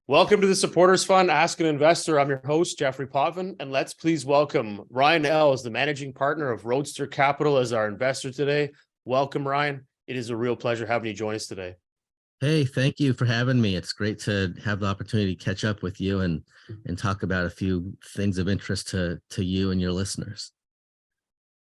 Welcome to the Supporters Fund, Ask an Investor. I'm your host, Jeffery Potvin, and let's please welcome Ryan Els, the managing partner of Roadster Capital, as our investor today. Welcome, Ryan. It is a real pleasure having you join us today. Hey, thank you for having me. It's great to have the opportunity to catch up with you and talk about a few things of interest to you and your listeners.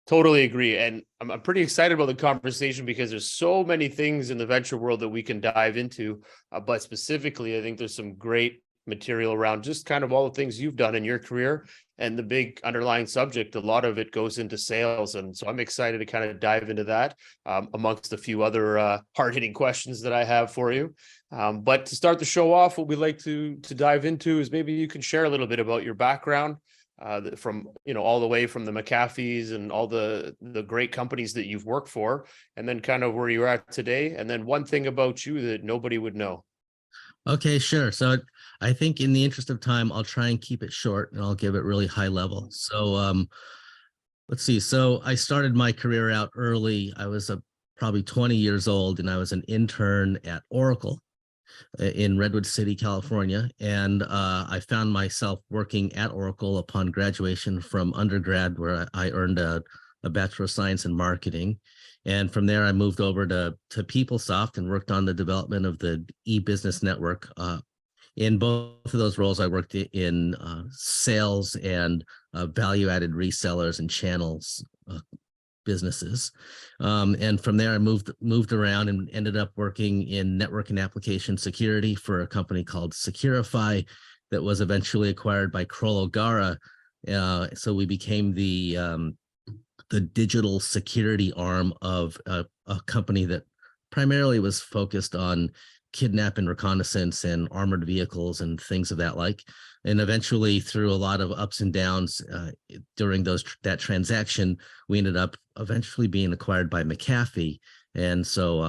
Totally agree. And I'm pretty excited about the conversation because there's so many things in the venture world that we can dive into. But specifically, I think there's some great material around just kind of all the things you've done in your career and the big underlying subject. A lot of it goes into sales. And so I'm excited to kind of dive into that amongst a few other hard-hitting questions that I have for you. But to start the show off, what we'd like to dive into is maybe you can share a little bit about your background. From all the way from the McAfee's and all the great companies that you've worked for, and then kind of where you're at today, and then one thing about you that nobody would know. Okay, sure. So I think in the interest of time, I'll try and keep it short and I'll give it really high level. So let's see. So I started my career out early. I was probably 20 years old and I was an intern at Oracle in Redwood City, California. And I found myself working at Oracle upon graduation from undergrad, where I earned a Bachelor of Science in Marketing. And from there, I moved over to PeopleSoft and worked on the development of the e-business network. In both of those roles, I worked in sales and value-added resellers and channels businesses. And from there, I moved around and ended up working in network and application security for a company called Securify that was eventually acquired by Kroll O'Gara. So we became the digital security arm of a company that primarily was focused on kidnap and reconnaissance and armored vehicles and things of that like. And eventually, through a lot of ups and downs during that transaction, we ended up eventually being acquired by McAfee. And so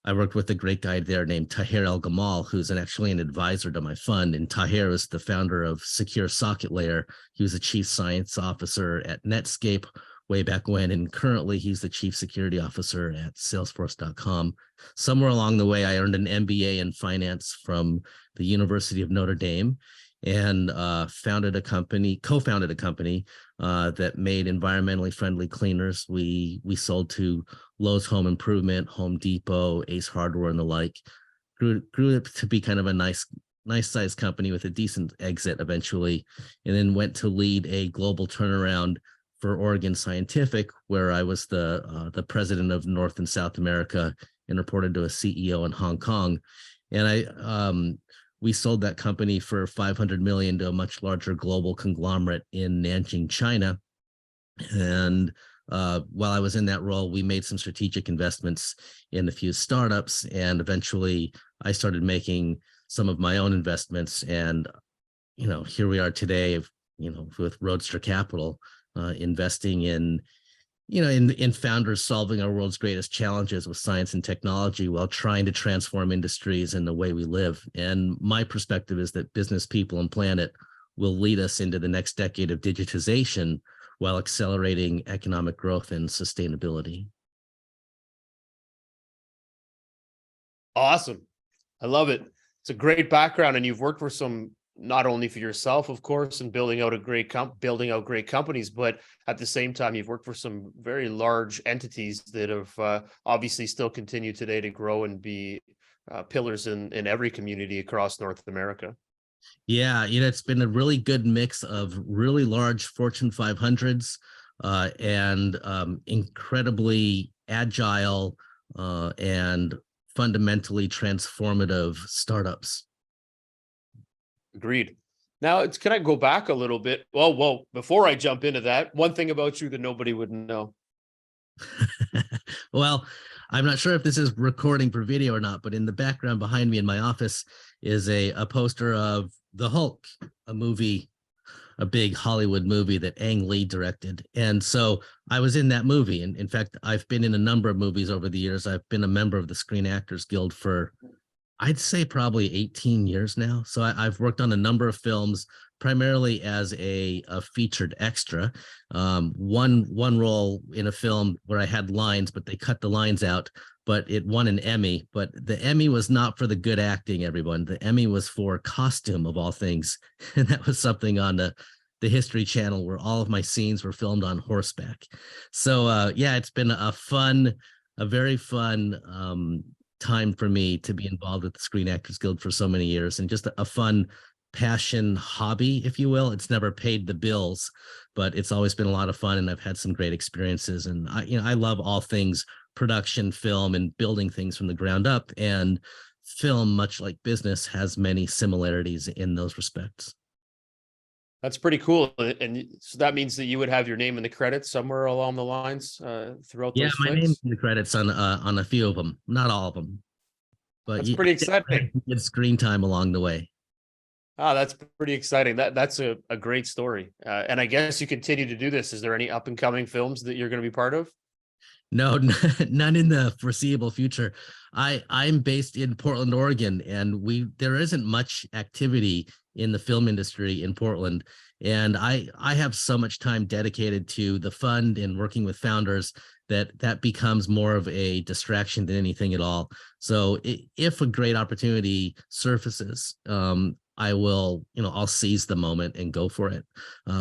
I worked with a great guy there named Tahir El Gamal, who's actually an advisor to my fund. And Tahir is the founder of Secure Socket Layer. He was a chief science officer at Netscape way back when, and currently he's the chief security officer at Salesforce.com. Somewhere along the way, I earned an MBA in finance from the University of Notre Dame, and co-founded a company that made environmentally friendly cleaners. We sold to Lowe's Home Improvement, Home Depot, Ace Hardware, and the like. Grew it to be kind of a nice sized company with a decent exit eventually, and then went to lead a global turnaround for Oregon Scientific, where I was the president of North and South America and reported to a CEO in Hong Kong. And we sold that company for $500 million to a much larger global conglomerate in Nanjing, China. And while I was in that role, we made some strategic investments in a few startups, and eventually I started making some of my own investments. And here we are today, with Roadster Capital, investing in founders solving our world's greatest challenges with science and technology while trying to transform industries and the way we live. And my perspective is that business, people, and planet will lead us into the next decade of digitization while accelerating economic growth and sustainability. Awesome. I love it. It's a great background, and you've worked for some, not only for yourself, of course, and building out great companies, but at the same time, you've worked for some very large entities that have obviously still continue today to grow and be pillars in every community across North America. Yeah, it's been a really good mix of really large Fortune 500s and incredibly agile and fundamentally transformative startups. Agreed. Now, can I go back a little bit? Well, before I jump into that, one thing about you that nobody would know. Well, I'm not sure if this is recording for video or not, but in the background behind me in my office is a poster of The Hulk, a movie, a big Hollywood movie that Ang Lee directed. And so I was in that movie. And in fact, I've been in a number of movies over the years. I've been a member of the Screen Actors Guild for, I'd say, probably 18 years now. So I've worked on a number of films, primarily as a featured extra. One role in a film where I had lines, but they cut the lines out but it won an Emmy. But the Emmy was not for the good acting, everyone. The Emmy was for costume of all things. And that was something on the History Channel where all of my scenes were filmed on horseback. So yeah, it's been a very fun time for me to be involved with the Screen Actors Guild for so many years, and just a fun passion hobby, if you will. It's never paid the bills, but it's always been a lot of fun, and I've had some great experiences. And I love all things production, film, and building things from the ground up. And film, much like business, has many similarities in those respects. That's pretty cool. And so that means that you would have your name in the credits somewhere along the lines throughout Yeah, those my name's flicks. in the credits on a few of them, not all of them, but That's yeah, pretty exciting. good screen time along the way. Ah, that's pretty exciting. That's a great story. And I guess you continue to do this. Is there any up and coming films that you're going to be part of? No, none in the foreseeable future. I'm based in Portland, Oregon, and there isn't much activity in the film industry in Portland. And I have so much time dedicated to the fund and working with founders that becomes more of a distraction than anything at all. So if a great opportunity surfaces, I will, I'll seize the moment and go for it.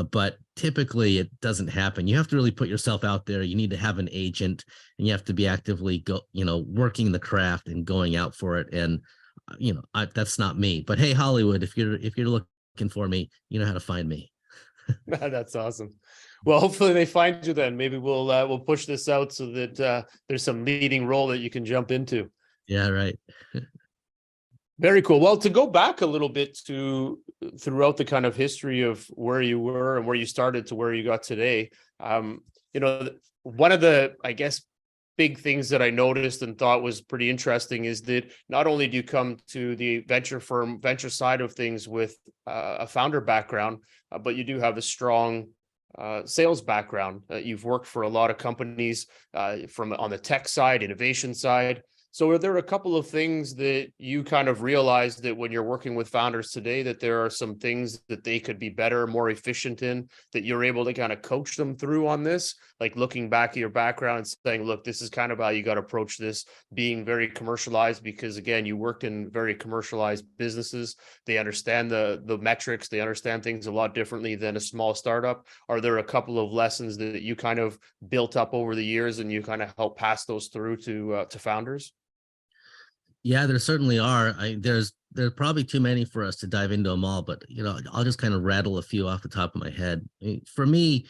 But typically it doesn't happen. You have to really put yourself out there. You need to have an agent, and you have to be actively working the craft and going out for it. And, that's not me, but hey, Hollywood, if you're looking for me, you know how to find me. That's awesome. Well, hopefully they find you then. Maybe we'll push this out so that there's some leading role that you can jump into. Yeah, right. Very cool. Well, to go back a little bit to throughout the kind of history of where you were and where you started to where you got today, one of the, I guess, big things that I noticed and thought was pretty interesting is that not only do you come to the venture side of things with a founder background, but you do have a strong sales background. You've worked for a lot of companies from on the tech side, innovation side. So are there a couple of things that you kind of realized that when you're working with founders today, that there are some things that they could be better, more efficient in, that you're able to kind of coach them through on this? Like looking back at your background and saying, look, this is kind of how you got to approach this, being very commercialized, because again, you worked in very commercialized businesses. They understand the metrics, they understand things a lot differently than a small startup. Are there a couple of lessons that you kind of built up over the years and you kind of help pass those through to founders? Yeah, there certainly are. There's probably too many for us to dive into them all, but I'll just kind of rattle a few off the top of my head. For me,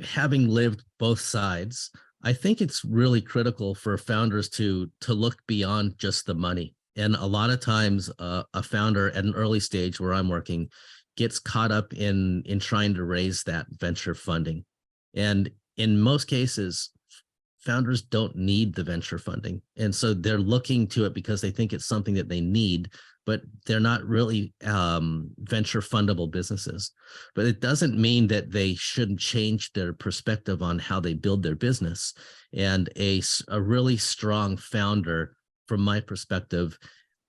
having lived both sides, I think it's really critical for founders to look beyond just the money. And a lot of times, a founder at an early stage where I'm working gets caught up in trying to raise that venture funding, and in most cases, founders don't need the venture funding. And so they're looking to it because they think it's something that they need, but they're not really venture fundable businesses. But it doesn't mean that they shouldn't change their perspective on how they build their business. And a really strong founder, from my perspective,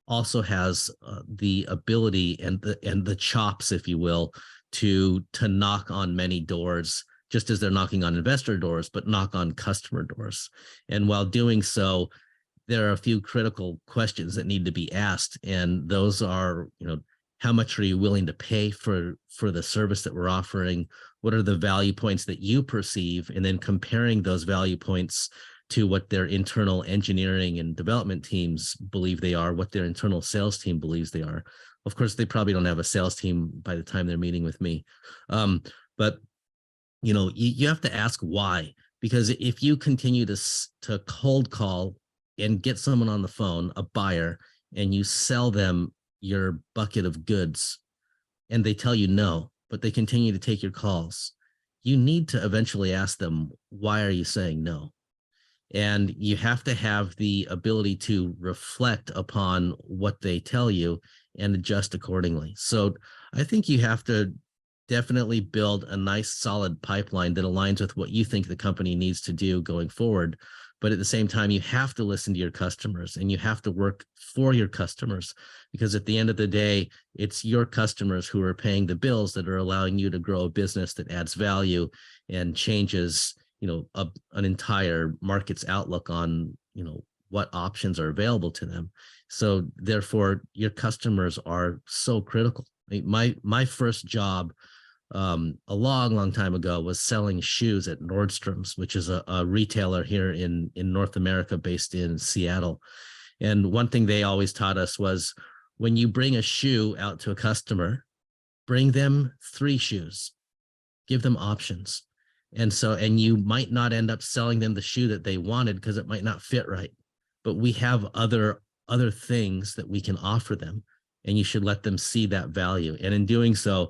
also has the ability and the chops, if you will, to knock on many doors, just as they're knocking on investor doors, but knock on customer doors. And while doing so, there are a few critical questions that need to be asked. And those are, how much are you willing to pay for the service that we're offering? What are the value points that you perceive? And then comparing those value points to what their internal engineering and development teams believe they are, what their internal sales team believes they are. Of course, they probably don't have a sales team by the time they're meeting with me. But you have to ask why, because if you continue to cold call and get someone on the phone, a buyer, and you sell them your bucket of goods and they tell you no, but they continue to take your calls, you need to eventually ask them, why are you saying no? And you have to have the ability to reflect upon what they tell you and adjust accordingly. So I think you have to definitely build a nice solid pipeline that aligns with what you think the company needs to do going forward. But at the same time, you have to listen to your customers and you have to work for your customers, because at the end of the day, it's your customers who are paying the bills that are allowing you to grow a business that adds value and changes, an entire market's outlook on, what options are available to them. So therefore, your customers are so critical. My first job a long time ago was selling shoes at Nordstrom's, which is a retailer here in North America based in Seattle. And one thing they always taught us was, when you bring a shoe out to a customer, bring them 3 shoes, give them options. And you might not end up selling them the shoe that they wanted because it might not fit right. But we have other things that we can offer them, and you should let them see that value. And in doing so,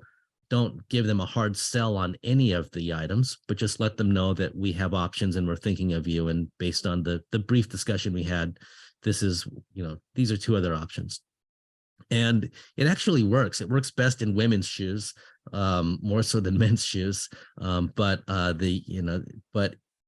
don't give them a hard sell on any of the items, but just let them know that we have options and we're thinking of you. And based on the brief discussion we had, these are 2 other options. And it actually works. It works best in women's shoes, more so than men's shoes. But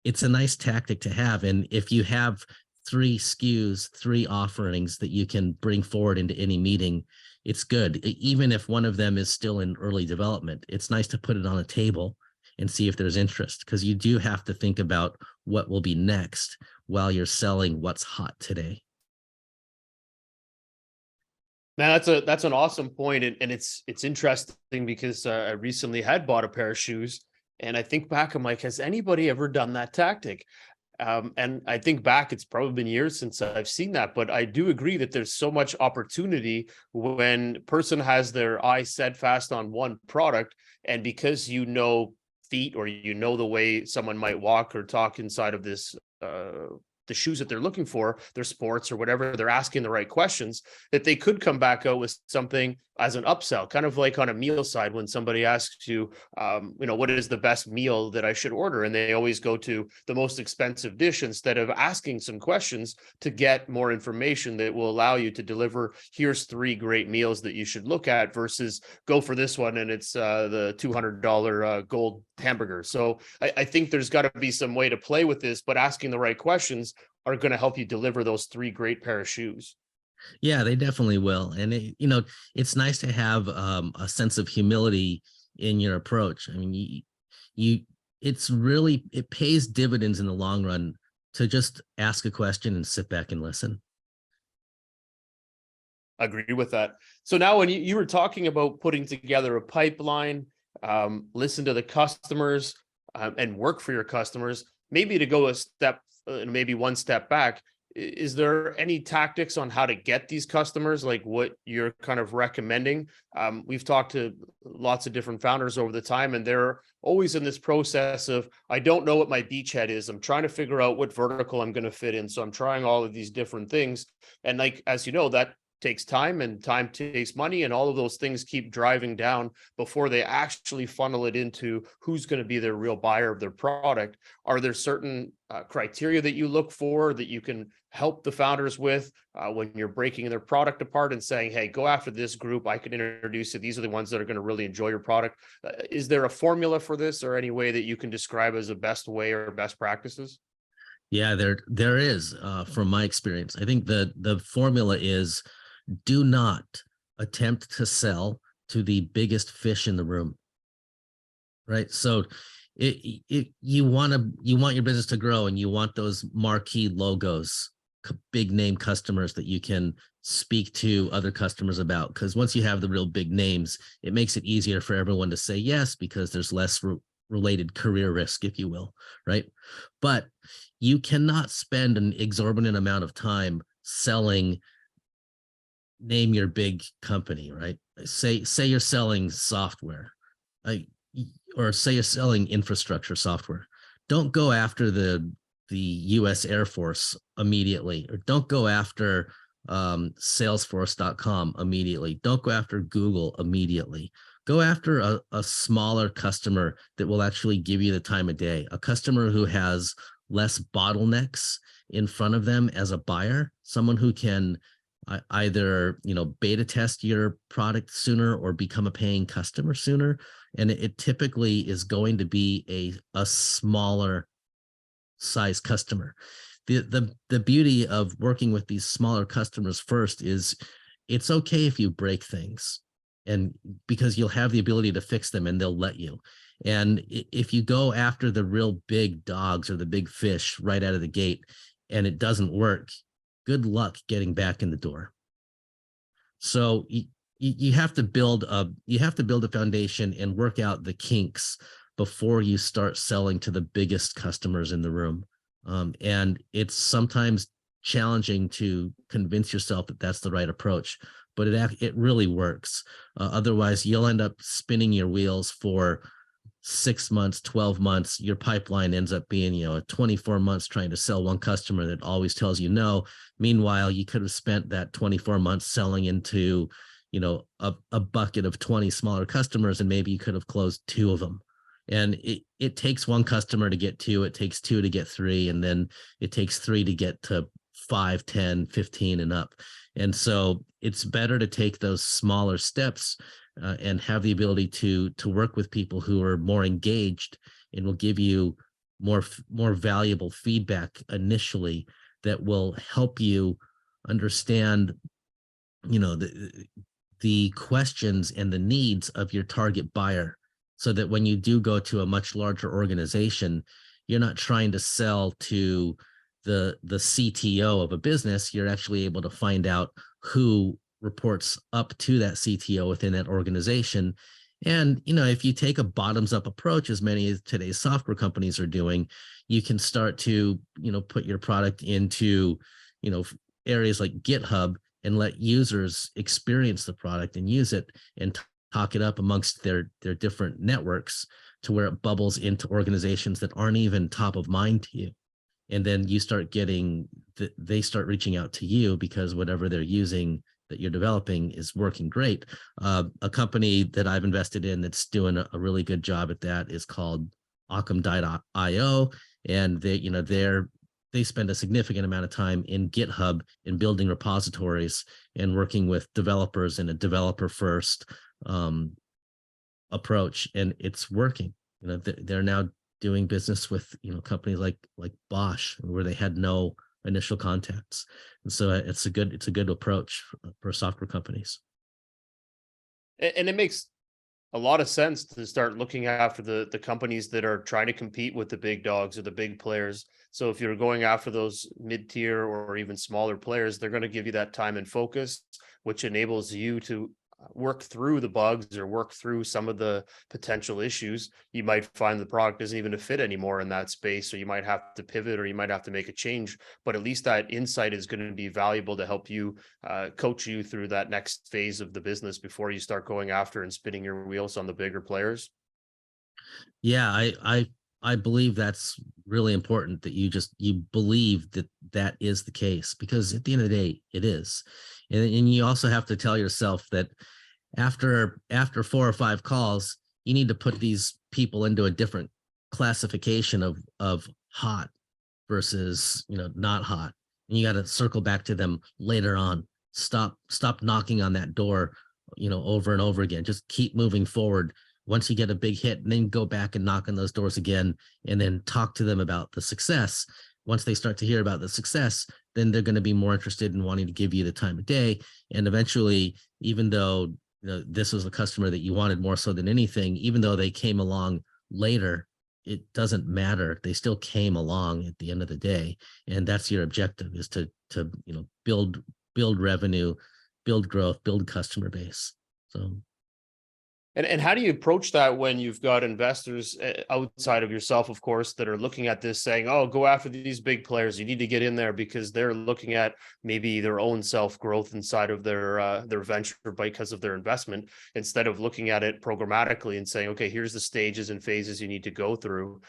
it's a nice tactic to have. And if you have 3 SKUs, 3 offerings that you can bring forward into any meeting, it's good. Even if one of them is still in early development, it's nice to put it on a table and see if there's interest, because you do have to think about what will be next while you're selling what's hot today. Now that's an awesome point, and it's interesting because I recently had bought a pair of shoes, and I think back, I'm like, has anybody ever done that tactic? And I think back, it's probably been years since I've seen that, but I do agree that there's so much opportunity when a person has their eye set fast on one product, and because feet, or the way someone might walk or talk inside of this the shoes that they're looking for, their sports or whatever, they're asking the right questions, that they could come back out with something as an upsell, kind of like on a meal side, when somebody asks you, what is the best meal that I should order? And they always go to the most expensive dish instead of asking some questions to get more information that will allow you to deliver, here's 3 great meals that you should look at, versus go for this one and it's the $200 gold hamburger. So I think there's got to be some way to play with this, but asking the right questions are going to help you deliver those 3 great pair of shoes. Yeah, they definitely will. And it's nice to have a sense of humility in your approach. I mean, it pays dividends in the long run to just ask a question and sit back and listen. Agree with that. So now, when you were talking about putting together a pipeline, listen to the customers, and work for your customers, maybe to go maybe one step back, is there any tactics on how to get these customers, like what you're kind of recommending? We've talked to lots of different founders over the time, and they're always in this process of, I don't know what my beachhead is. I'm trying to figure out what vertical I'm going to fit in. So I'm trying all of these different things. And like, as you know, that takes time, and time takes money, and all of those things keep driving down before they actually funnel it into who's going to be their real buyer of their product. Are there certain criteria that you look for that you can help the founders with when you're breaking their product apart and saying, hey, go after this group, I can introduce you, these are the ones that are going to really enjoy your product? Is there a formula for this, or any way that you can describe as a best way or best practices? Yeah, there is, from my experience. I think the formula is, do not attempt to sell to the biggest fish in the room. Right. So you want your business to grow, and you want those marquee logos, big name customers that you can speak to other customers about. Because once you have the real big names, it makes it easier for everyone to say yes, because there's less related career risk, if you will. Right. But you cannot spend an exorbitant amount of time selling, name your big company, right? Say you're selling software, or say you're selling infrastructure software. Don't go after the US Air Force immediately, or don't go after Salesforce.com immediately. Don't go after Google immediately. Go after a smaller customer that will actually give you the time of day, a customer who has less bottlenecks in front of them as a buyer, someone who can either beta test your product sooner or become a paying customer sooner. And it typically is going to be a smaller size customer. The beauty of working with these smaller customers first is, it's okay if you break things. and because you'll have the ability to fix them and they'll let you. And if you go after the real big dogs or the big fish right out of the gate and it doesn't work, good luck getting back in the door. So you have to build a foundation and work out the kinks before you start selling to the biggest customers in the room. And it's sometimes challenging to convince yourself that that's the right approach, but it really works. Otherwise, you'll end up spinning your wheels for 6 months, 12 months. Your pipeline ends up being, 24 months trying to sell one customer that always tells you no. Meanwhile, you could have spent that 24 months selling into, a bucket of 20 smaller customers, and maybe you could have closed 2 of them. And it takes 1 customer to get 2, it takes 2 to get 3, and then it takes 3 to get to 5, 10, 15 and up. And so it's better to take those smaller steps and have the ability to work with people who are more engaged and will give you more valuable feedback initially that will help you understand, the questions and the needs of your target buyer, so that when you do go to a much larger organization, you're not trying to sell to the CTO of a business. You're actually able to find out who reports up to that CTO within that organization. And, if you take a bottoms up approach, as many of today's software companies are doing, you can start to, put your product into, areas like GitHub and let users experience the product and use it and talk it up amongst their different networks to where it bubbles into organizations that aren't even top of mind to you. And then you start they start reaching out to you because whatever they're using that you're developing is working great. A company that I've invested in that's doing a really good job at that is called Occam.io. And they spend a significant amount of time in GitHub in building repositories and working with developers in a developer first approach. And it's working. They're now doing business with, companies like Bosch, where they had no initial contacts. And so it's a good approach for software companies. And it makes a lot of sense to start looking after the companies that are trying to compete with the big dogs or the big players. So if you're going after those mid-tier or even smaller players, they're going to give you that time and focus, which enables you to work through the bugs or work through some of the potential issues. You might find the product isn't even a fit anymore in that space, so you might have to pivot or you might have to make a change, but at least that insight is going to be valuable to help you coach you through that next phase of the business before you start going after and spinning your wheels on the bigger players. Yeah, I believe that's really important, that you believe that is the case, because at the end of the day, it is. And you also have to tell yourself that after 4 or 5 calls, you need to put these people into a different classification of hot versus, not hot. And you got to circle back to them later on. Stop knocking on that door, over and over again. Just keep moving forward. Once you get a big hit, and then go back and knock on those doors again, and then talk to them about the success. Once they start to hear about the success, then they're going to be more interested in wanting to give you the time of day. And eventually, even though this was a customer that you wanted more so than anything, even though they came along later, it doesn't matter. They still came along at the end of the day. And that's your objective, is to build revenue, build growth, build customer base. So. And how do you approach that when you've got investors outside of yourself, of course, that are looking at this saying, oh, go after these big players. You need to get in there because they're looking at maybe their own self-growth inside of their venture because of their investment, instead of looking at it programmatically and saying, okay, here's the stages and phases you need to go through.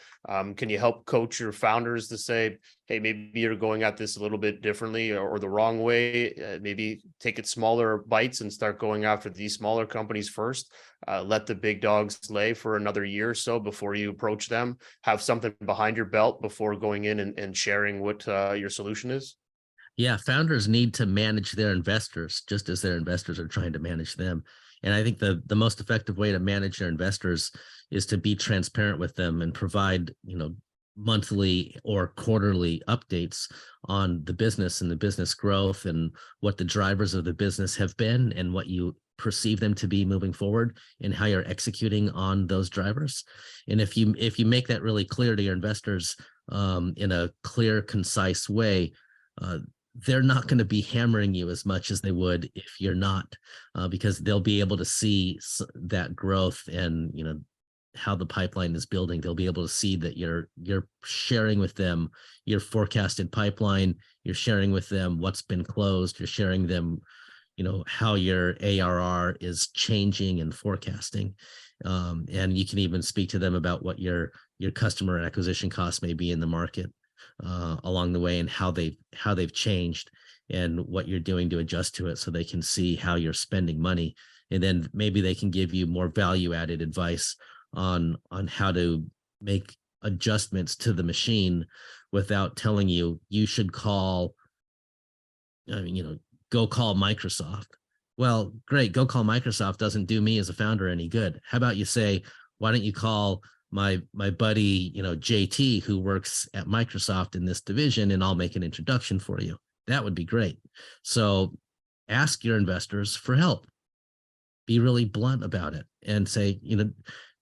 Can you help coach your founders to say, hey, maybe you're going at this a little bit differently or the wrong way? Maybe take it smaller bites and start going after these smaller companies first. Let the big dogs lay for another year or so before you approach them. Have something behind your belt before going in and sharing what your solution is. Yeah, founders need to manage their investors just as their investors are trying to manage them. And I think the most effective way to manage their investors is to be transparent with them and provide, monthly or quarterly updates on the business and the business growth and what the drivers of the business have been and what you perceive them to be moving forward and how you're executing on those drivers. And if you make that really clear to your investors in a clear, concise way, they're not going to be hammering you as much as they would if you're not, because they'll be able to see that growth and, you know, how the pipeline is building. They'll be able to see that you're sharing with them your forecasted pipeline. You're sharing with them what's been closed. You're sharing them, you know, how your ARR is changing and forecasting. And you can even speak to them about what your customer acquisition costs may be in the market along the way, and how they've changed and what you're doing to adjust to it, so they can see how you're spending money. And then maybe they can give you more value added advice on how to make adjustments to the machine without telling you should call, you know, go call Microsoft. Well, great, go call Microsoft doesn't do me as a founder any good. How about you say, why don't you call my buddy, you know, JT, who works at Microsoft in this division, and I'll make an introduction for you. That would be great. So ask your investors for help. Be really blunt about it and say, you know,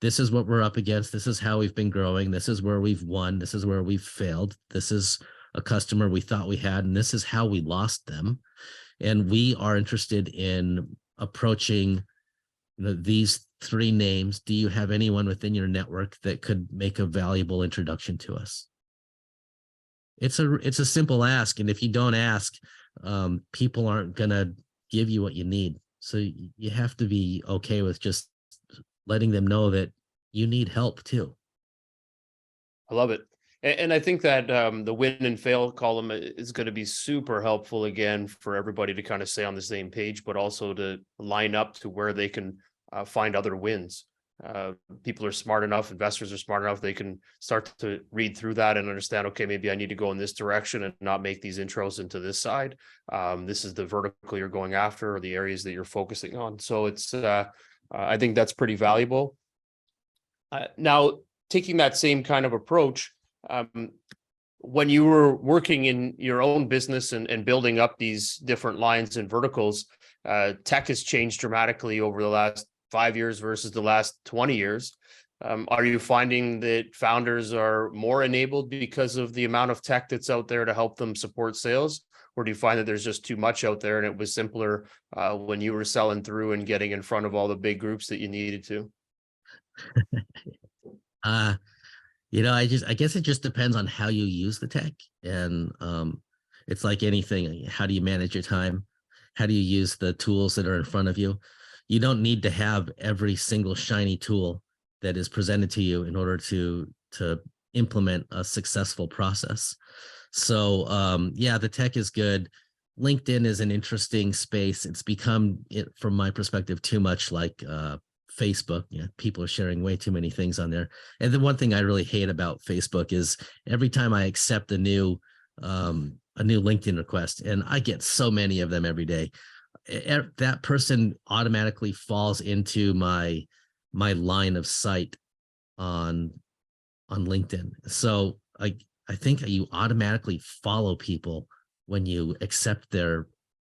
this is what we're up against. This is how we've been growing. This is where we've won. This is where we've failed. This is a customer we thought we had, and this is how we lost them. And we are interested in approaching, you know, these three names. Do you have anyone within your network that could make a valuable introduction to us? It's a simple ask. And if you don't ask, people aren't going to give you what you need. So you have to be okay with just letting them know that you need help too. I love it. And I think that the win and fail column is going to be super helpful again for everybody to kind of stay on the same page, but also to line up to where they can find other wins. People are smart enough, investors are smart enough, they can start to read through that and understand, okay, maybe I need to go in this direction and not make these intros into this side. This is the vertical you're going after, or the areas that you're focusing on. So it's, I think that's pretty valuable. Now, taking that same kind of approach, when you were working in your own business and building up these different lines and verticals, tech has changed dramatically over the last 5 years versus the last 20 years. Are you finding that founders are more enabled because of the amount of tech that's out there to help them support sales? Or do you find that there's just too much out there and it was simpler when you were selling through and getting in front of all the big groups that you needed to? You know, I guess it just depends on how you use the tech. And it's like anything. How do you manage your time? How do you use the tools that are in front of you? You don't need to have every single shiny tool that is presented to you in order to implement a successful process. So yeah, the tech is good. LinkedIn is an interesting space. It's become, from my perspective, too much like Facebook. You know, people are sharing way too many things on there. And the one thing I really hate about Facebook is every time I accept a new LinkedIn request, and I get so many of them every day, that person automatically falls into my line of sight on LinkedIn. So I think you automatically follow people when you accept their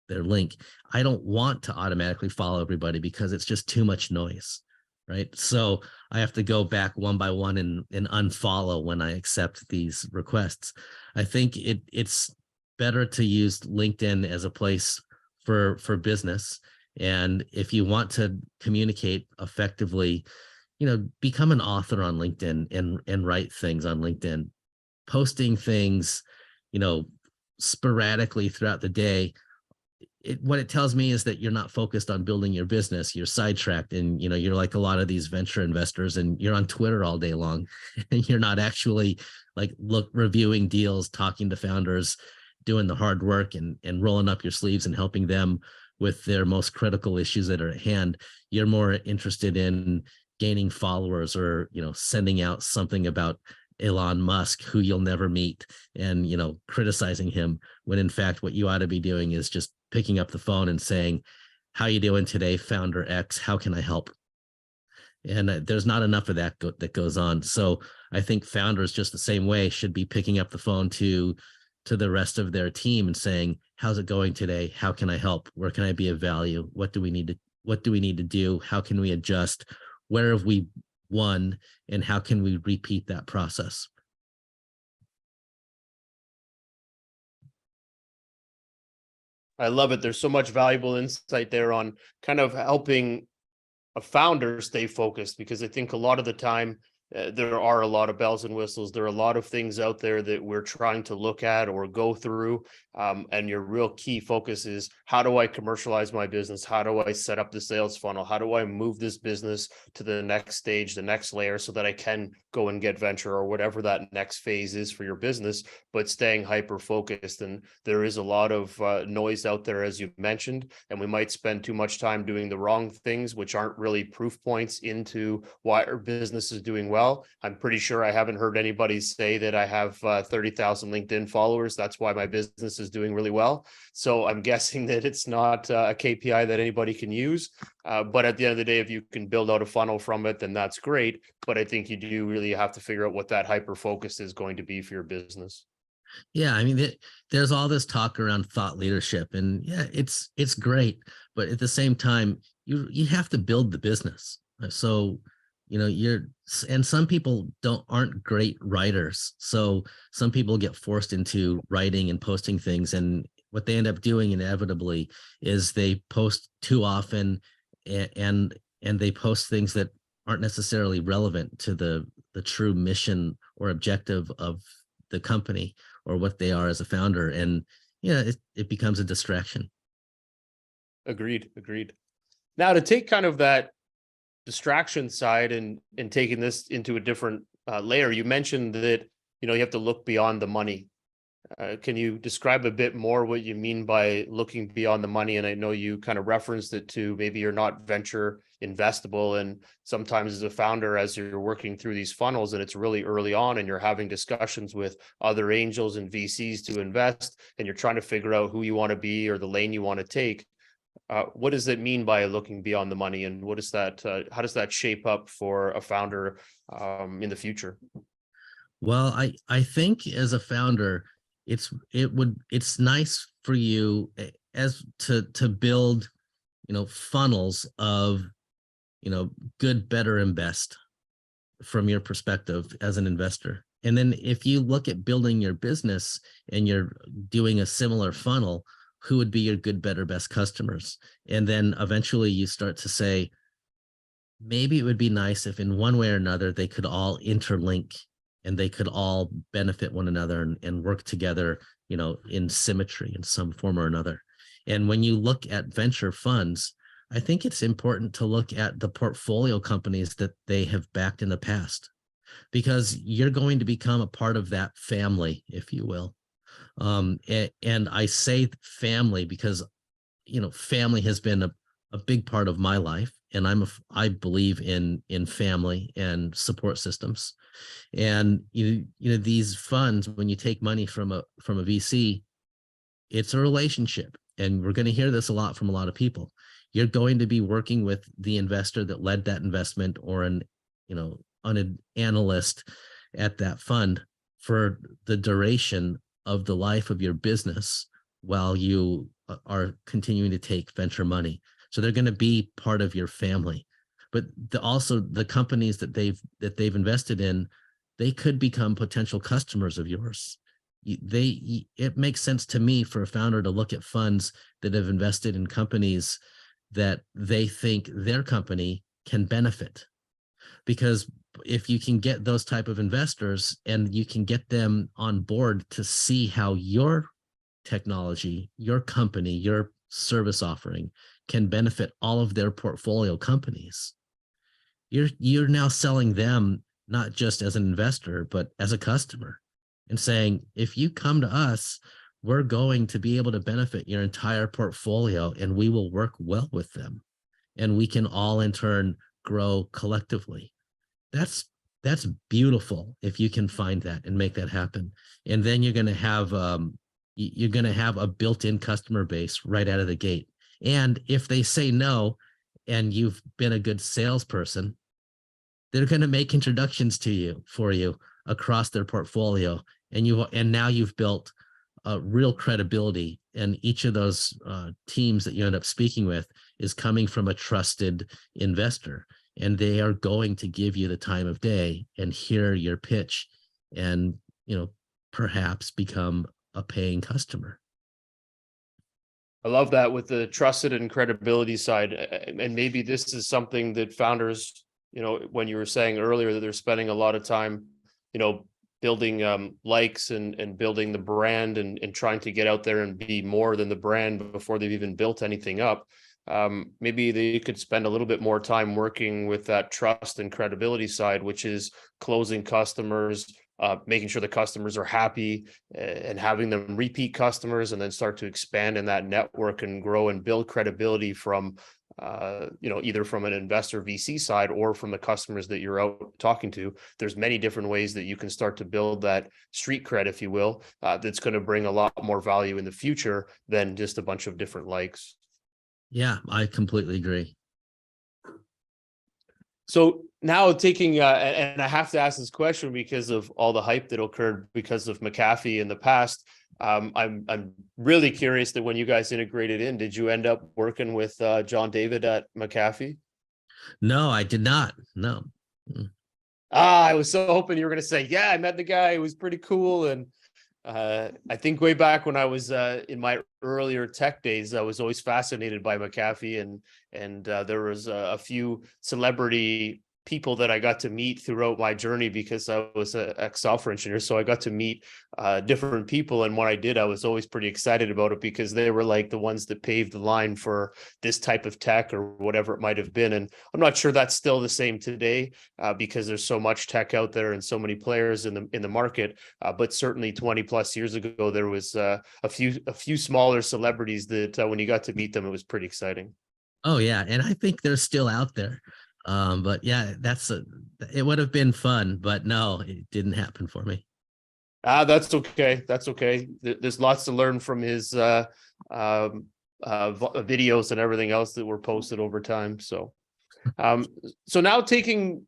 link. I don't want to automatically follow everybody because it's just too much noise, right? So I have to go back one by one and unfollow when I accept these requests. I think it's better to use LinkedIn as a place for business. And if you want to communicate effectively, you know, become an author on LinkedIn and write things on LinkedIn. Posting things, you know, sporadically throughout the day, what it tells me is that you're not focused on building your business. You're sidetracked, and you know, you're like a lot of these venture investors, and you're on Twitter all day long, and you're not actually like reviewing deals, talking to founders, doing the hard work, and rolling up your sleeves and helping them with their most critical issues that are at hand. You're more interested in gaining followers, or you know, sending out something about Elon Musk, who you'll never meet, and you know, criticizing him, when in fact what you ought to be doing is just picking up the phone and saying, how you doing today, founder X? How can I help? And there's not enough of that that goes on. So I think founders, just the same way, should be picking up the phone to the rest of their team and saying, how's it going today? How can I help? Where can I be of value? What do we need what do we need to do? How can we adjust? Where have we won? And how can we repeat that process? I love it. There's so much valuable insight there on kind of helping a founder stay focused, because I think a lot of the time there are a lot of bells and whistles. There are a lot of things out there that we're trying to look at or go through. And your real key focus is, how do I commercialize my business? How do I set up the sales funnel? How do I move this business to the next stage, the next layer, so that I can go and get venture or whatever that next phase is for your business, but staying hyper focused. And there is a lot of noise out there, as you mentioned, and we might spend too much time doing the wrong things, which aren't really proof points into why our business is doing well. I'm pretty sure I haven't heard anybody say that I have 30,000 LinkedIn followers. That's why my business is doing really well. So I'm guessing that it's not a KPI that anybody can use. But at the end of the day, if you can build out a funnel from it, then that's great. But I think you do really have to figure out what that hyper focus is going to be for your business. Yeah, I mean, there's all this talk around thought leadership, and yeah, it's great, but at the same time, you have to build the business. So, and some people aren't great writers. So some people get forced into writing and posting things, and what they end up doing inevitably is they post too often, and they post things that aren't necessarily relevant to the true mission or objective of the company or what they are as a founder. And it becomes a distraction. Agreed. Now, to take kind of that distraction side and taking this into a different layer, you mentioned that you have to look beyond the money. Can you describe a bit more what you mean by looking beyond the money? And I know you kind of referenced it to maybe you're not venture investable, and sometimes as a founder, as you're working through these funnels and it's really early on and you're having discussions with other angels and VCs to invest, and you're trying to figure out who you want to be or the lane you want to take. What does it mean by looking beyond the money, and what is that? How does that shape up for a founder in the future? Well, I think as a founder, it's nice for you as to build, funnels of, good, better, and best from your perspective as an investor. And then if you look at building your business and you're doing a similar funnel, who would be your good, better, best customers? And then eventually you start to say, maybe it would be nice if in one way or another, they could all interlink and they could all benefit one another and work together, in symmetry in some form or another. And when you look at venture funds, I think it's important to look at the portfolio companies that they have backed in the past, because you're going to become a part of that family, if you will. And I say family because, family has been a big part of my life, and I believe in family and support systems. And these funds, when you take money from a VC, it's a relationship, and we're going to hear this a lot from a lot of people. You're going to be working with the investor that led that investment, or an analyst at that fund for the duration of the life of your business while you are continuing to take venture money. So they're going to be part of your family. But also the companies that they've invested in, they could become potential customers of yours. It makes sense to me for a founder to look at funds that have invested in companies that they think their company can benefit. Because if you can get those type of investors and you can get them on board to see how your technology, your company, your service offering can benefit all of their portfolio companies, you're now selling them not just as an investor, but as a customer, and saying, if you come to us, we're going to be able to benefit your entire portfolio, and we will work well with them, and we can all in turn grow collectively. That's beautiful if you can find that and make that happen. And then you're going to have a built-in customer base right out of the gate. And if they say no, and you've been a good salesperson, they're going to make introductions to you across their portfolio. And now you've built a real credibility, and each of those teams that you end up speaking with is coming from a trusted investor, and they are going to give you the time of day and hear your pitch and, perhaps become a paying customer. I love that with the trusted and credibility side. And maybe this is something that founders, when you were saying earlier that they're spending a lot of time, building likes and building the brand and trying to get out there and be more than the brand before they've even built anything up. Maybe they could spend a little bit more time working with that trust and credibility side, which is closing customers, making sure the customers are happy, and having them repeat customers, and then start to expand in that network and grow and build credibility from, either from an investor VC side or from the customers that you're out talking to. There's many different ways that you can start to build that street cred, if you will, that's going to bring a lot more value in the future than just a bunch of different likes. Yeah, I completely agree. So now taking, and I have to ask this question because of all the hype that occurred because of McAfee in the past. I'm really curious that when you guys integrated in, did you end up working with John David at McAfee? No, I did not. No. I was so hoping you were going to say, yeah, I met the guy. It was pretty cool. And I think way back when I was in my earlier tech days, I was always fascinated by McAfee, and there was a few celebrity people that I got to meet throughout my journey because I was an ex-software engineer. So I got to meet different people. And when I did, I was always pretty excited about it because they were like the ones that paved the line for this type of tech or whatever it might have been. And I'm not sure that's still the same today because there's so much tech out there and so many players in the market. But certainly 20 plus years ago, there was a few smaller celebrities that when you got to meet them, it was pretty exciting. Oh yeah, and I think they're still out there. But yeah, it would have been fun, but no, it didn't happen for me. That's okay. That's okay. There's lots to learn from his videos and everything else that were posted over time. So now taking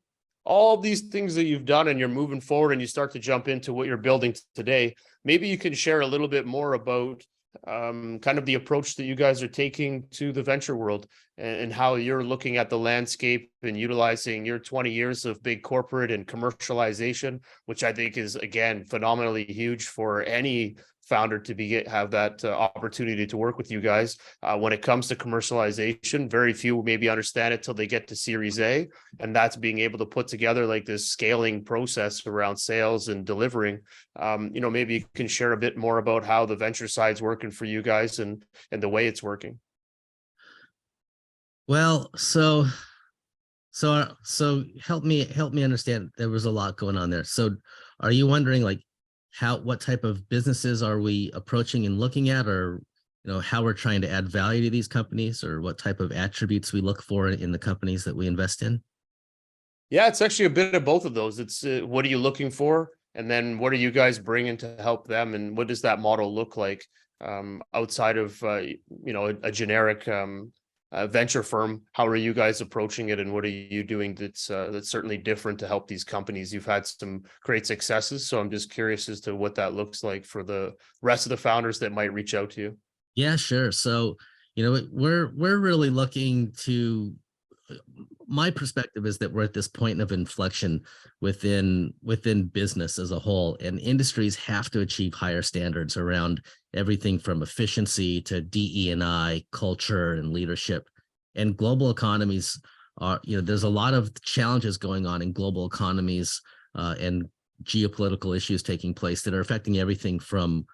all these things that you've done and you're moving forward and you start to jump into what you're building today, maybe you can share a little bit more about kind of the approach that you guys are taking to the venture world and how you're looking at the landscape and utilizing your 20 years of big corporate and commercialization, which I think is, again, phenomenally huge for any founder to have that opportunity to work with you guys. When it comes to commercialization, very few maybe understand it till they get to Series A, and that's being able to put together like this scaling process around sales and delivering. Maybe you can share a bit more about how the venture side's working for you guys and the way it's working. Well, so help me understand. There was a lot going on there. So are you wondering like what type of businesses are we approaching and looking at, or how we're trying to add value to these companies, or what type of attributes we look for in the companies that we invest in? Yeah, it's actually a bit of both of those. It's what are you looking for? And then what are you guys bringing to help them? And what does that model look like outside of, a generic venture firm? How are you guys approaching it? And what are you doing that's certainly different to help these companies? You've had some great successes. So I'm just curious as to what that looks like for the rest of the founders that might reach out to you. Yeah, sure. So, we're really looking to, my perspective is that we're at this point of inflection within business as a whole, and industries have to achieve higher standards around everything from efficiency to DE&I, culture, and leadership. And global economies are, there's a lot of challenges going on in global economies and geopolitical issues taking place that are affecting everything from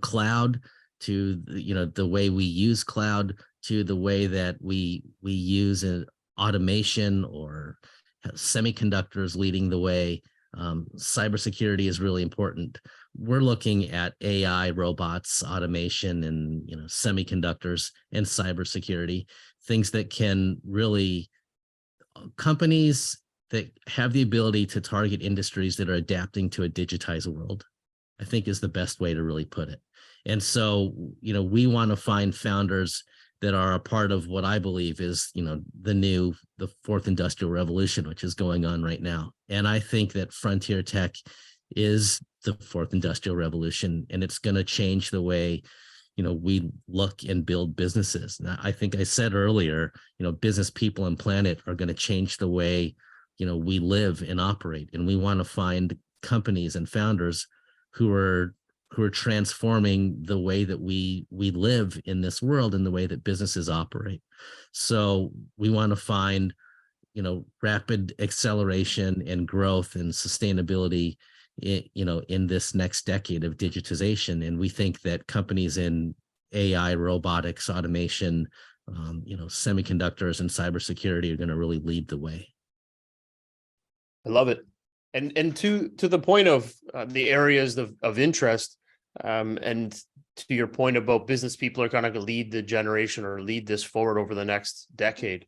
cloud to the way we use cloud to the way that we use automation or semiconductors leading the way. Cybersecurity is really important. We're looking at AI, robots, automation, and semiconductors and cybersecurity, things that can really, companies that have the ability to target industries that are adapting to a digitized world, I think is the best way to really put it. And so, we want to find founders that are a part of what I believe is, the fourth industrial revolution, which is going on right now. And I think that frontier tech is the fourth industrial revolution, and it's going to change the way, we look and build businesses. And I think I said earlier, business people and planet are going to change the way, we live and operate. And we want to find companies and founders who are transforming the way that we live in this world and the way that businesses operate. So we want to find, rapid acceleration and growth and sustainability in this next decade of digitization. And we think that companies in AI, robotics, automation, semiconductors and cybersecurity are going to really lead the way. I love it. And to the point of the areas of interest, and to your point about business people are going to lead the generation or lead this forward over the next decade.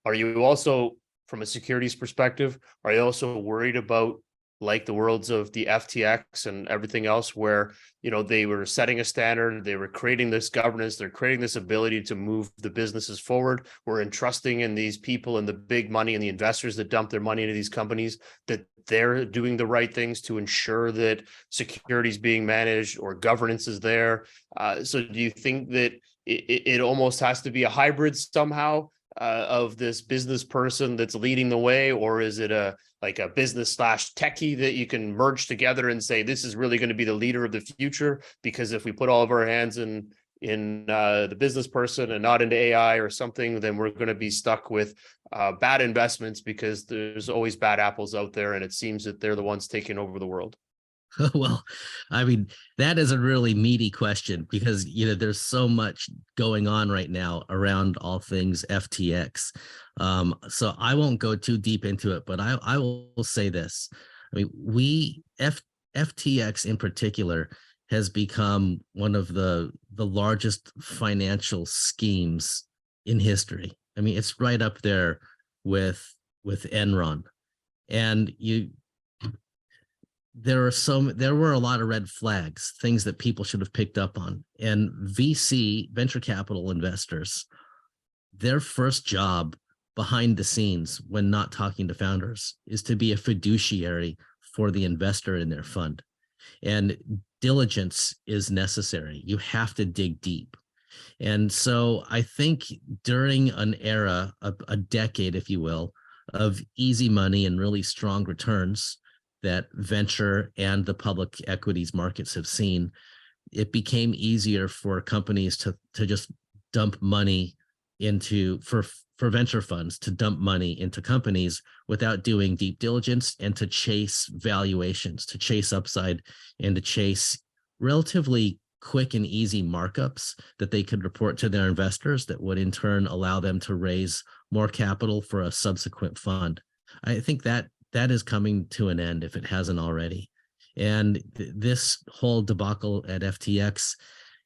Are you also, from a securities perspective, are you also worried about, like the worlds of the FTX and everything else, where, they were setting a standard, they were creating this governance, they're creating this ability to move the businesses forward. We're entrusting in these people and the big money and the investors that dump their money into these companies, that they're doing the right things to ensure that security is being managed or governance is there. So do you think that it almost has to be a hybrid somehow? Of this business person that's leading the way, or is it like a business / techie that you can merge together and say, this is really going to be the leader of the future? Because if we put all of our hands in the business person and not into AI or something, then we're going to be stuck with bad investments, because there's always bad apples out there, and it seems that they're the ones taking over the world. Well, I mean, that is a really meaty question, because, there's so much going on right now around all things FTX. So I won't go too deep into it, but I will say this. I mean, FTX in particular has become one of the largest financial schemes in history. I mean, it's right up there with Enron. And there were a lot of red flags, things that people should have picked up on. And venture capital investors, their first job behind the scenes when not talking to founders is to be a fiduciary for the investor in their fund. And diligence is necessary. You have to dig deep. And so I think during an era, a decade, if you will, of easy money and really strong returns that venture and the public equities markets have seen, it became easier for companies to just dump money for venture funds to dump money into companies without doing deep diligence, and to chase valuations, to chase upside, and to chase relatively quick and easy markups that they could report to their investors that would in turn allow them to raise more capital for a subsequent fund. I think that is coming to an end, if it hasn't already. And this whole debacle at FTX,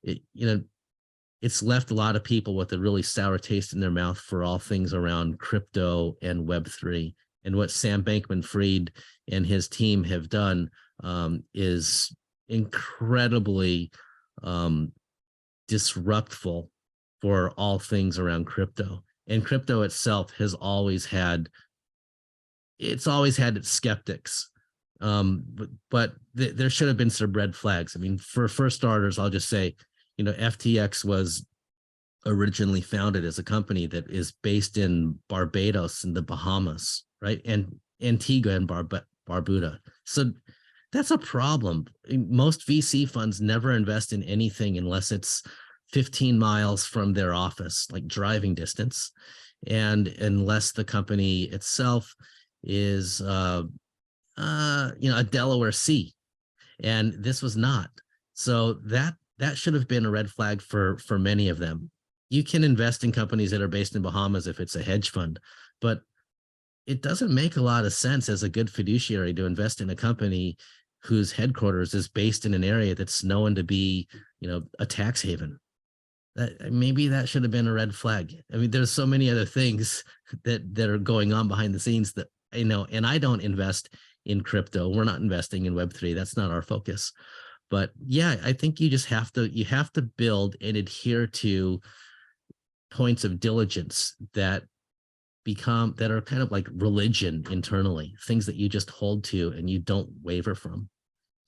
it's left a lot of people with a really sour taste in their mouth for all things around crypto and Web3. And what Sam Bankman-Fried and his team have done is incredibly disruptful for all things around crypto. And crypto itself has always had its skeptics, but there should have been some red flags. I mean, for starters, I'll just say, FTX was originally founded as a company that is based in Barbados and the Bahamas, right? And Antigua and Barbuda. So that's a problem. Most VC funds never invest in anything unless it's 15 miles from their office, like driving distance, and unless the company itself is a Delaware Sea, and this was not. So that should have been a red flag for many of them. You can invest in companies that are based in Bahamas if it's a hedge fund, but it doesn't make a lot of sense as a good fiduciary to invest in a company whose headquarters is based in an area that's known to be, a tax haven. Maybe that should have been a red flag. I mean, there's so many other things that are going on behind the scenes that, and I don't invest in crypto. We're not investing in Web3. That's not our focus. But yeah, I think you have to build and adhere to points of diligence that are kind of like religion internally, things that you just hold to and you don't waver from.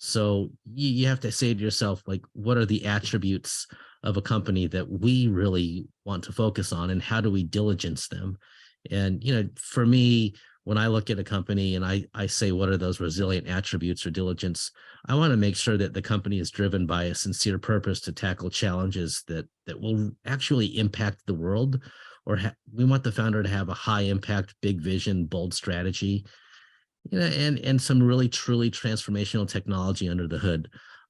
So you have to say to yourself, like, what are the attributes of a company that we really want to focus on, and how do we diligence them? And, for me, when I look at a company and I say, what are those resilient attributes or diligence? I want to make sure that the company is driven by a sincere purpose to tackle challenges that will actually impact the world, or we want the founder to have a high impact, big vision, bold strategy, and some really truly transformational technology under the hood.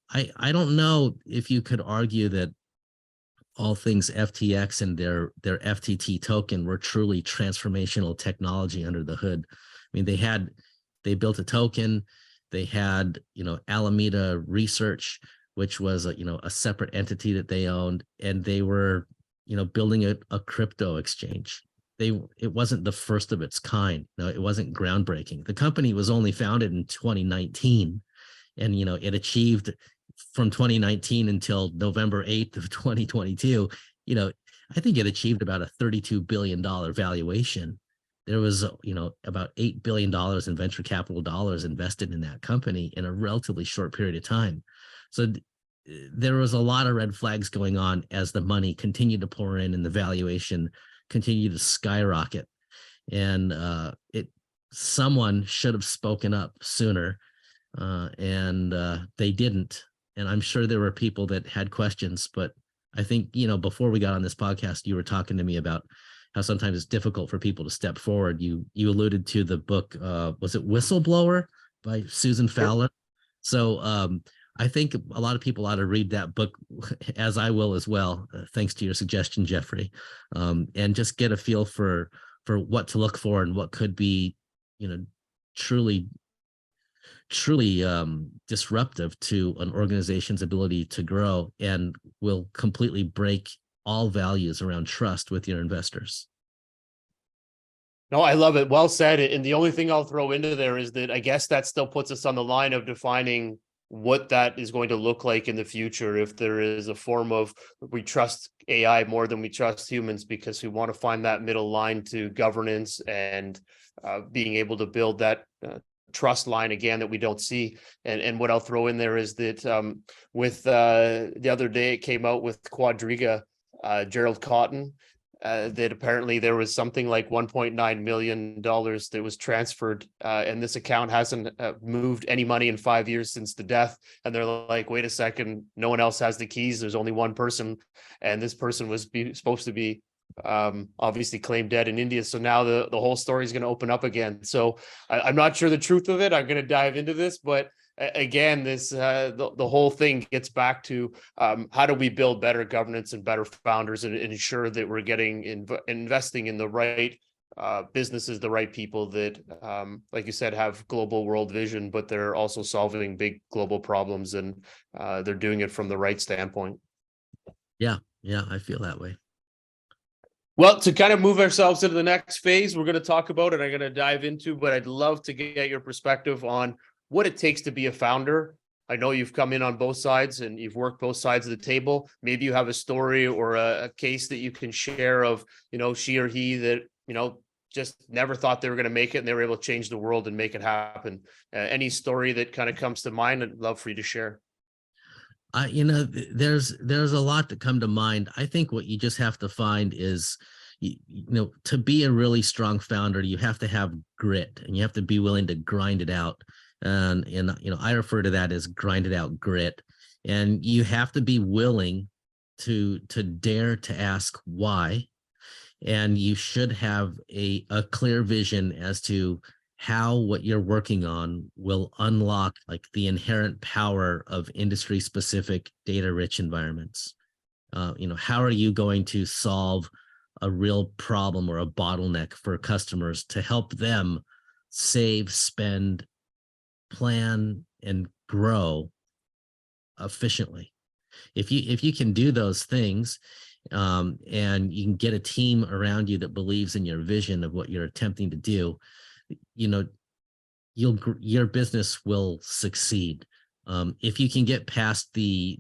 I don't know if you could argue that all things FTX and their FTT token were truly transformational technology under the hood. I mean, they built a token, they had, Alameda Research, which was a separate entity that they owned, and they were, building a crypto exchange. It wasn't the first of its kind. No, it wasn't groundbreaking. The company was only founded in 2019, and it achieved, from 2019 until November 8th of 2022, I think it achieved about a $32 billion valuation. There was, about $8 billion in venture capital dollars invested in that company in a relatively short period of time. So there was a lot of red flags going on as the money continued to pour in and the valuation continued to skyrocket. And someone should have spoken up sooner, and they didn't. And I'm sure there were people that had questions, but I think, before we got on this podcast, you were talking to me about how sometimes it's difficult for people to step forward. You alluded to the book, was it Whistleblower by Susan Fowler? So I think a lot of people ought to read that book, as I will as well, thanks to your suggestion, Jeffrey, and just get a feel for what to look for and what could be, truly disruptive to an organization's ability to grow, and will completely break all values around trust with your investors. No, I love it. Well said. And the only thing I'll throw into there is that I guess that still puts us on the line of defining what that is going to look like in the future. If there is a form of, we trust AI more than we trust humans, because we want to find that middle line to governance and being able to build that trust line again that we don't see. And what I'll throw in there is that with the other day, it came out with Quadriga, Gerald Cotton, that apparently there was something like $1.9 million that was transferred, and this account hasn't moved any money in 5 years since the death. And they're like, wait a second, no one else has the keys. There's only one person, and this person was supposed to be obviously claimed dead in India. So now the whole story is going to open up again. So I'm not sure the truth of it. I'm going to dive into this, but again, this the whole thing gets back to how do we build better governance and better founders, and ensure that we're getting investing in the right businesses, the right people that, like you said, have global world vision, but they're also solving big global problems, and they're doing it from the right standpoint. Yeah, I feel that way. Well, to kind of move ourselves into the next phase, we're going to talk about, and I'm going to dive into, but I'd love to get your perspective on what it takes to be a founder. I know you've come in on both sides and you've worked both sides of the table. Maybe you have a story or a case that you can share of, she or he that, just never thought they were going to make it, and they were able to change the world and make it happen. Any story that kind of comes to mind, I'd love for you to share. There's a lot that come to mind. I think what you just have to find is, to be a really strong founder, you have to have grit, and you have to be willing to grind it out. And I refer to that as grinded out grit. And you have to be willing to dare to ask why. And you should have a clear vision as to how what you're working on will unlock like the inherent power of industry specific data rich environments. How are you going to solve a real problem or a bottleneck for customers to help them save, spend, plan, and grow efficiently? If you can do those things, and you can get a team around you that believes in your vision of what you're attempting to do, your business will succeed. If you can get past the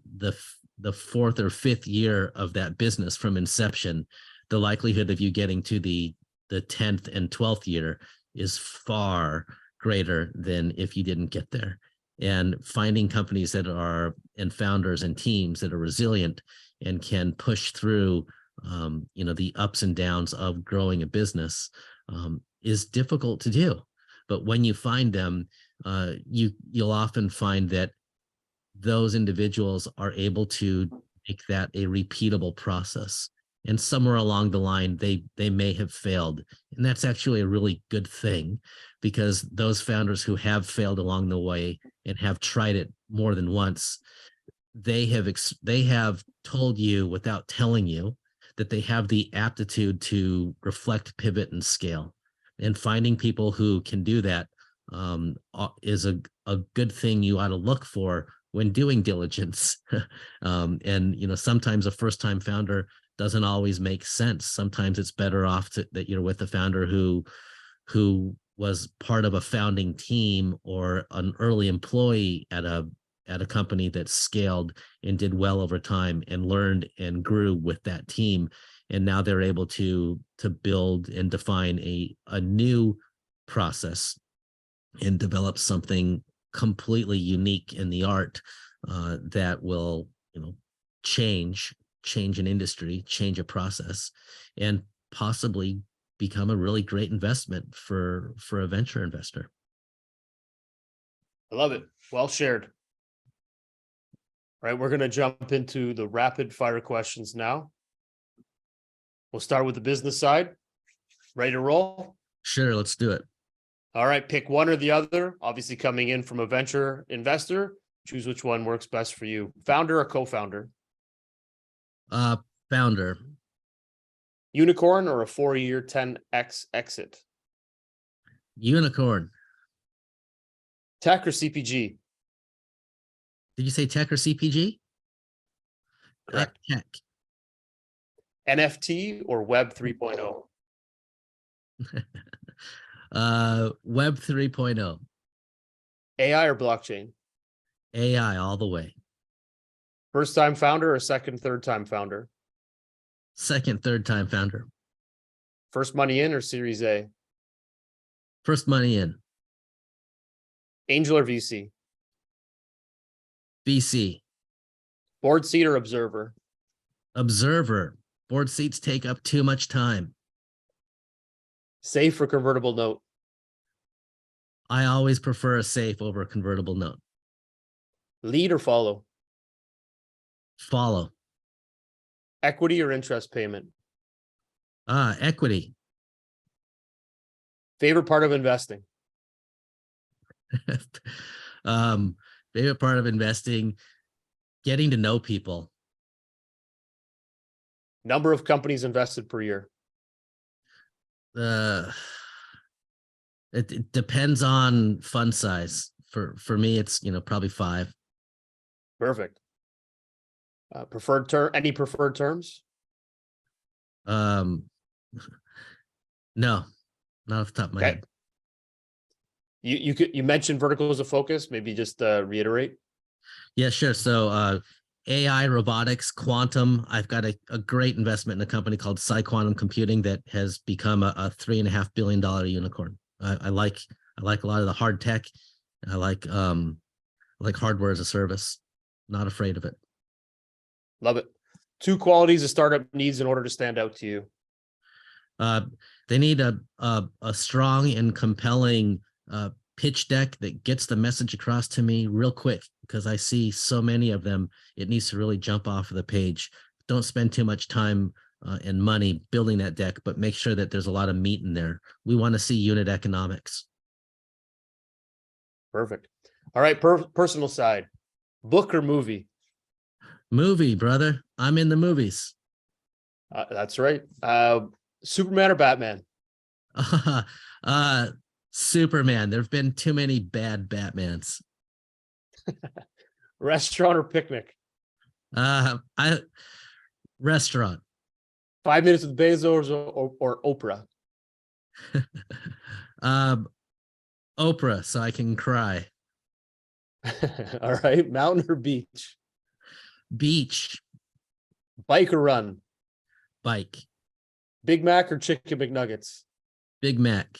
fourth or fifth year of that business from inception, the likelihood of you getting to the 10th and 12th year is far greater than if you didn't get there. and finding companies that are, and founders and teams that are resilient and can push through the ups and downs of growing a business is difficult to do. But when you find them, you'll often find that those individuals are able to make that a repeatable process. And somewhere along the line, they may have failed. And that's actually a really good thing, because those founders who have failed along the way and have tried it more than once, they have told you without telling you that they have the aptitude to reflect, pivot, and scale. And finding people who can do that is a good thing you ought to look for when doing diligence. And sometimes a first-time founder doesn't always make sense. Sometimes it's better off that you're with a founder who was part of a founding team or an early employee at a company that scaled and did well over time and learned and grew with that team. And now they're able to build and define a new process and develop something completely unique in the art that will, change an industry, change a process, and possibly become a really great investment for a venture investor. I love it. Well shared. All right, we're going to jump into the rapid fire questions now. We'll start with the business side. Ready to roll? Sure, let's do it. All right, pick one or the other. Obviously, coming in from a venture investor, choose which one works best for you. Founder or co-founder? Founder. Unicorn or a 4-year 10x exit? Unicorn. Tech or CPG? Did you say tech or CPG? Correct. Tech. NFT or Web 3.0? Web 3.0. AI or blockchain? AI all the way. First time founder or second, third time founder? Second, third time founder. First money in or Series A? First money in. Angel or VC? VC. Board seat or observer? Observer. Board seats take up too much time. Safe or convertible note? I always prefer a safe over a convertible note. Lead or follow? Follow. Equity or interest payment? Equity. Favorite part of investing? Favorite part of investing, getting to know people. Number of companies invested per year? It depends on fund size. For me, it's probably 5. Perfect. Preferred term? Any preferred terms? No, not off the top of my head. You mentioned verticals of focus. Maybe just reiterate. Yeah, sure. So AI, robotics, quantum. I've got a great investment in a company called Quantum Computing that has become a $3.5 billion unicorn. I like a lot of the hard tech. I like hardware as a service. Not afraid of it. Love it. 2 qualities a startup needs in order to stand out to you. They need a strong and compelling pitch deck that gets the message across to me real quick, because I see so many of them. It needs to really jump off of the page. Don't spend too much time and money building that deck, but make sure that there's a lot of meat in there. We want to see unit economics. Perfect. All right, personal side. Book or movie? Movie, brother. I'm in the movies. That's right. Superman or Batman? Superman. There have been too many bad Batmans. Restaurant or picnic? Restaurant. 5 minutes with Bezos or Oprah? Oprah, so I can cry. All right. Mountain or beach? Beach. Bike or run? Bike. Big Mac or Chicken McNuggets? Big Mac.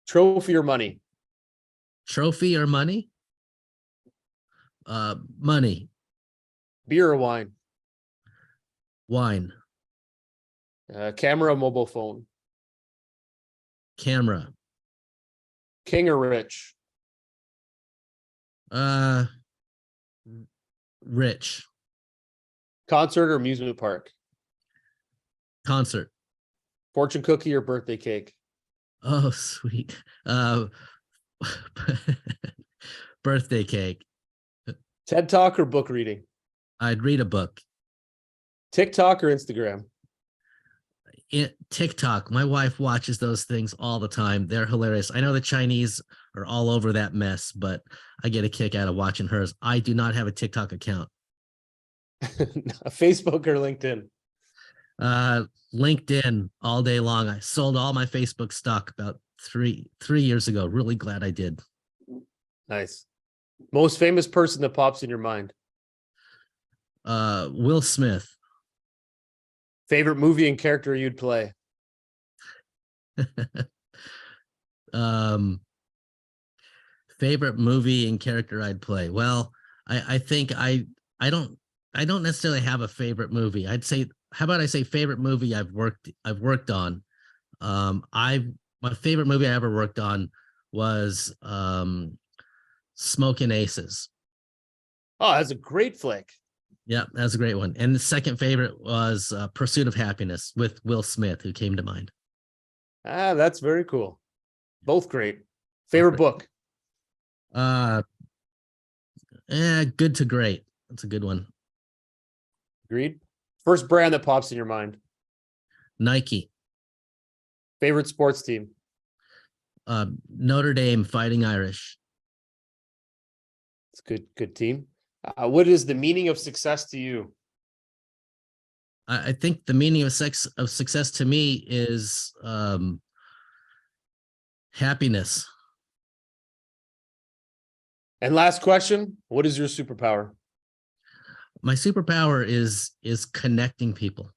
Trophy or money? Trophy or money? Money. Beer or wine? Wine. Camera or mobile phone? Camera. King or rich? Uh, Rich. Concert or amusement park? Concert. Fortune cookie or birthday cake? Oh, sweet. Birthday cake. TED Talk or book reading? I'd read a book. TikTok or Instagram? TikTok. My wife watches those things all the time. They're hilarious. I know the Chinese are all over that mess, but I get a kick out of watching hers. I do not have a TikTok account. Facebook or LinkedIn? LinkedIn all day long. I sold all my Facebook stock about three years ago. Really glad I did. Nice. Most famous person that pops in your mind? Will Smith. Favorite movie and character you'd play? Favorite movie and character I'd play. Well, I think I don't necessarily have a favorite movie. I'd say, how about I say favorite movie I've worked on. My favorite movie I ever worked on was Smoking Aces. Oh, that's a great flick. Yeah, that's a great one. And the second favorite was Pursuit of Happiness with Will Smith, who came to mind. Ah, that's very cool. Both great. Favorite book? Good to Great. That's a good one. Agreed. First brand that pops in your mind? Nike. Favorite sports team? Notre Dame Fighting Irish. It's good team. What is the meaning of success to you? I think the meaning of success to me is happiness. And last question, what is your superpower? My superpower is connecting people.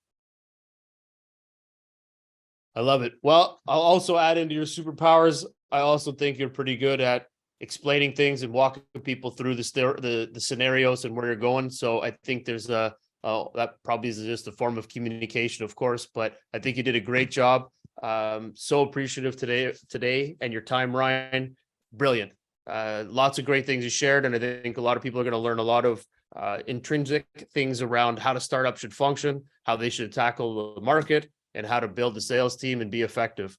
I love it. Well, I'll also add into your superpowers. I also think you're pretty good at explaining things and walking people through the scenarios and where you're going. So I think there's that probably is just a form of communication, of course, but I think you did a great job. So appreciative today and your time, Ryan. Brilliant. Lots of great things you shared. And I think a lot of people are going to learn a lot of intrinsic things around how the startup should function, how they should tackle the market, and how to build a sales team and be effective.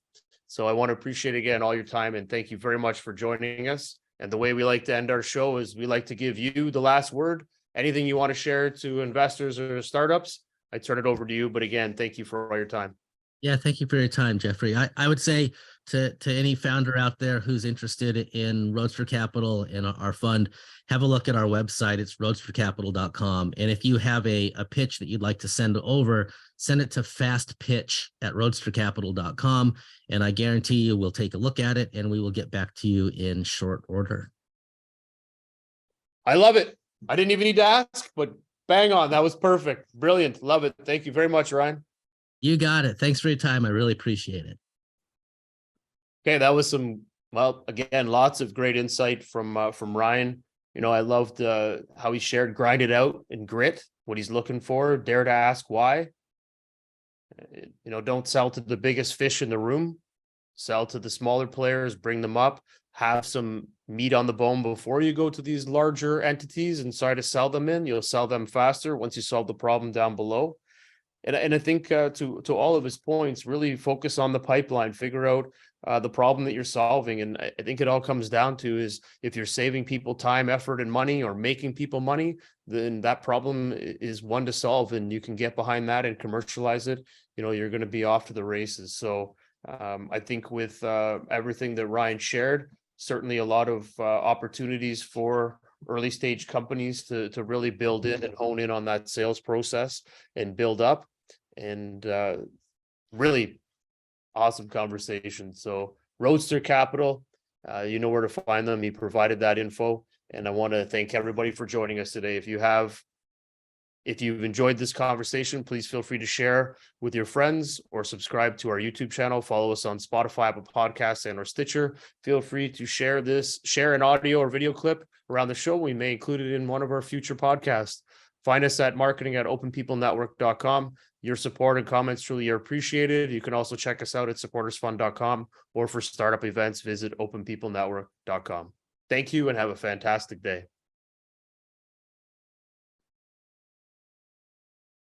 So I want to appreciate again all your time and thank you very much for joining us. And the way we like to end our show is we like to give you the last word. Anything you want to share to investors or startups, I turn it over to you. But again, thank you for all your time. Yeah, thank you for your time, Jeffrey. I would say to any founder out there who's interested in Roadster Capital and our fund, have a look at our website. It's roadstercapital.com. And if you have a pitch that you'd like to send over, send it to fastpitch@roadstercapital.com. And I guarantee you we'll take a look at it and we will get back to you in short order. I love it. I didn't even need to ask, but bang on. That was perfect. Brilliant. Love it. Thank you very much, Ryan. You got it. Thanks for your time. I really appreciate it. Okay, that was again, lots of great insight from Ryan. You know, I loved how he shared grind it out and grit, what he's looking for, dare to ask why. You know, don't sell to the biggest fish in the room, sell to the smaller players, bring them up, have some meat on the bone before you go to these larger entities and try to sell them in. You'll sell them faster once you solve the problem down below. And I think to all of his points, really focus on the pipeline, figure out the problem that you're solving. And I think it all comes down to is if you're saving people time, effort, and money, or making people money, then that problem is one to solve, and you can get behind that and commercialize it. You know, you're going to be off to the races. So I think with everything that Ryan shared, certainly a lot of opportunities for early stage companies to really build in and hone in on that sales process and build up. And really awesome conversation. So Roadster Capital, you know where to find them. He provided that info. And I want to thank everybody for joining us today. If you have If you've enjoyed this conversation, please feel free to share with your friends or subscribe to our YouTube channel. Follow us on Spotify, Apple Podcasts, and or Stitcher. Feel free to share an audio or video clip around the show. We may include it in one of our future podcasts. Find us at marketing@openpeoplenetwork.com. Your support and comments truly are appreciated. You can also check us out at supportersfund.com, or for startup events, visit openpeoplenetwork.com. Thank you and have a fantastic day.